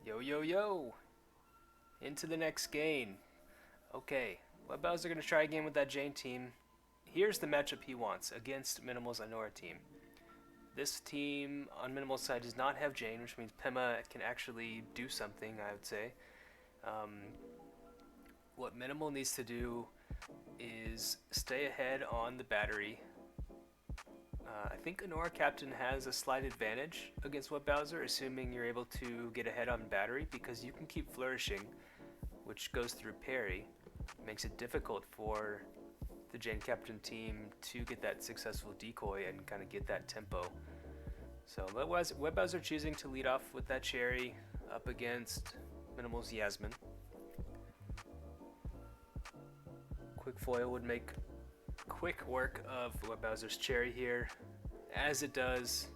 Yo, yo, yo! Into the next game. Okay, WebBowser gonna try again with that Jane team. Here's the matchup he wants against Minimal's Anora team. This team on Minimal's side does not have Jane, which means Pema can actually do something, I would say. Um, what Minimal needs to do is stay ahead on the battery. I think Anora Captain has a slight advantage against WebBowser, assuming you're able to get ahead on battery, because you can keep flourishing, which goes through parry. Makes it difficult for the Jane Captain team to get that successful decoy and kind of get that tempo. So WebBowser choosing to lead off with that cherry up against Minimal's Yasmin. Quick foil would make quick work of WebBowser's cherry here, as it does.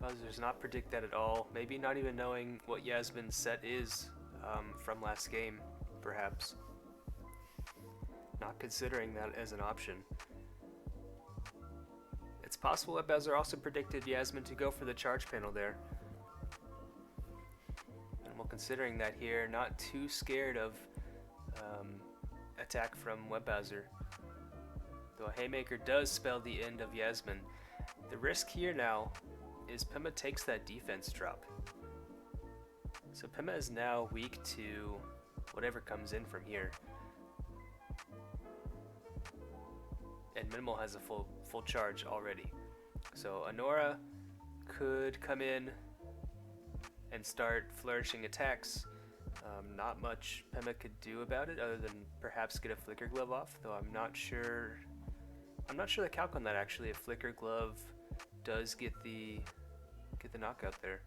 WebBowser does not predict that at all, maybe not even knowing what Yasmin's set is from last game, perhaps. Not considering that as an option. It's possible that WebBowser also predicted Yasmin to go for the charge panel there. And while considering that here, not too scared of attack from WebBowser. Though a Haymaker does spell the end of Yasmin. The risk here now is Pema takes that defense drop. So Pema is now weak to whatever comes in from here. And Minimal has a full charge already. So Anora could come in and start flourishing attacks. Not much Pema could do about it other than perhaps get a Flicker Glove off, though I'm not sure the calc on that actually. If Flicker Glove does get the knockout there.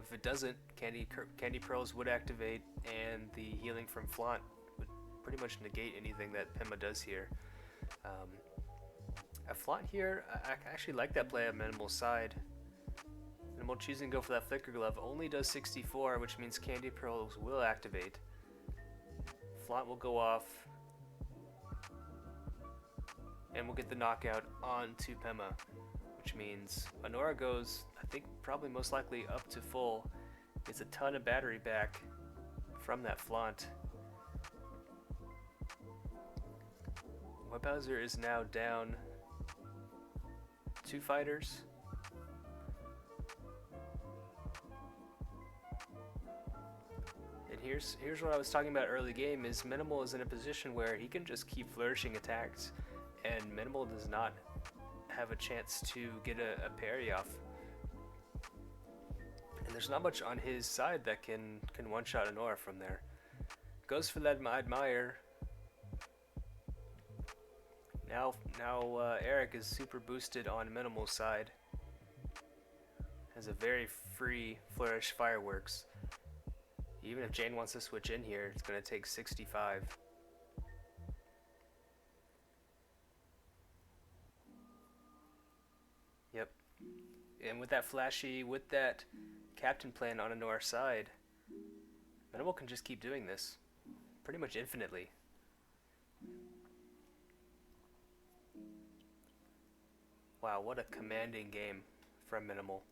If it doesn't, Candy Pearls would activate, and the healing from Flaunt would pretty much negate anything that Pema does here. A Flaunt here, I actually like that play on Minimal's side. Minimal choosing to go for that Flicker Glove only does 64, which means Candy Pearls will activate. Flaunt will go off, and we'll get the knockout onto Pema, which means Anora goes, I think, probably most likely up to full. Gets a ton of battery back from that Flaunt. WebBowser is now down 2 fighters. And here's what I was talking about early game, is Minimal is in a position where he can just keep flourishing attacks, and Minimal does not have a chance to get a parry off. And there's not much on his side that can one-shot Anora from there. Goes for that Admire. Now Eric is super boosted on Minimal's side. Has a very free Flourish Fireworks. Even if Jane wants to switch in here, it's going to take 65. Yep. And with that flashy, with that Captain plan on Anora's side, Minimal can just keep doing this pretty much infinitely. Wow, what a commanding game from Minimal.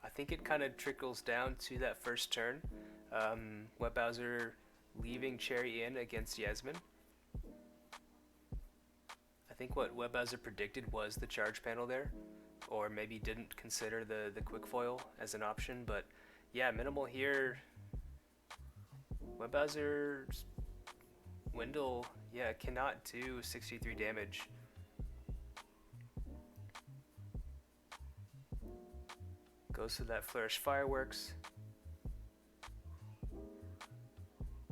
I think it kind of trickles down to that first turn. WebBowser leaving Cherry in against Yasmin. I think what WebBowser predicted was the charge panel there, or maybe didn't consider the quick foil as an option, but yeah, Minimal here. WebBowser's Wendell, yeah, cannot do 63 damage. Goes to that Flourish Fireworks.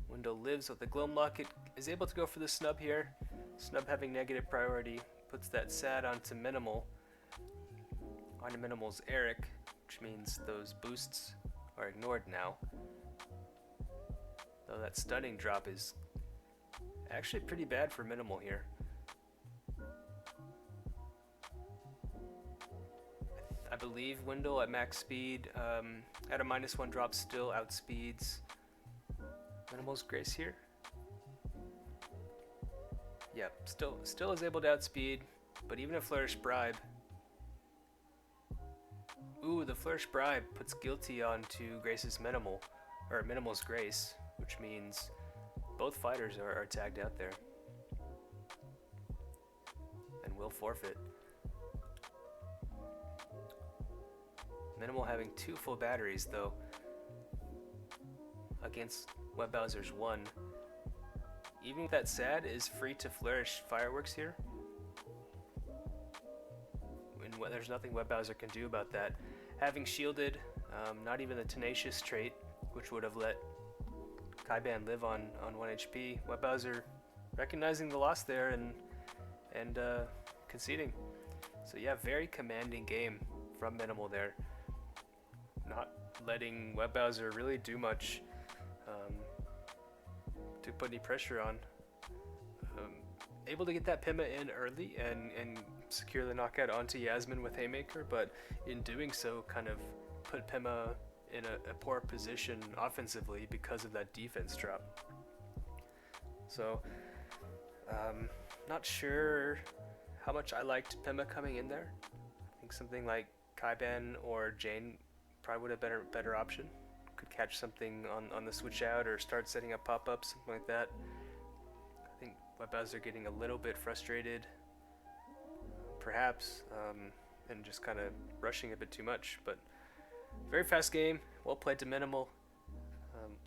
Wendell lives with the Gloamlock. It is able to go for the snub here. Snub having negative priority. Puts that sad onto Minimal. Onto Minimal's Eric, which means those boosts are ignored now. Though that stunning drop is actually pretty bad for Minimal here. I believe Wendell at max speed, at a -1 drop, still outspeeds Minimal's Grace here. Yep, still is able to outspeed, but even a Flourish Bribe Ooh, the Flourish Bribe puts guilty onto Grace's Minimal, or Minimal's Grace, which means both fighters are tagged out there and will forfeit. Minimal having 2 full batteries though against WebBowser's 1. Even that Sad is free to flourish Fireworks here. And there's nothing WebBowser can do about that. Having shielded, not even the Tenacious trait, which would have let Kaiban live on 1 HP. WebBowser recognizing the loss there and conceding. So yeah, very commanding game from Minimal there. Not letting WebBowser really do much to put any pressure on. Able to get that Pima in early and secure the knockout onto Yasmin with Haymaker, but in doing so kind of put Pima in a poor position offensively because of that defense drop. So not sure how much I liked Pima coming in there. I think something like Kaiban or Jane probably would have been a better option. Could catch something on the switch out or start setting up pop-ups, something like that. I think WebBowser getting a little bit frustrated, perhaps, and just kind of rushing a bit too much. But very fast game, well played to Minimal.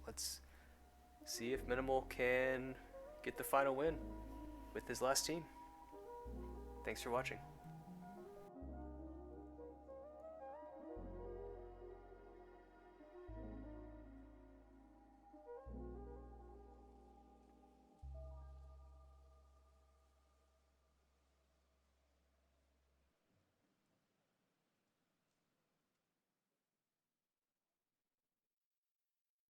Let's see if Minimal can get the final win with his last team. Thanks for watching.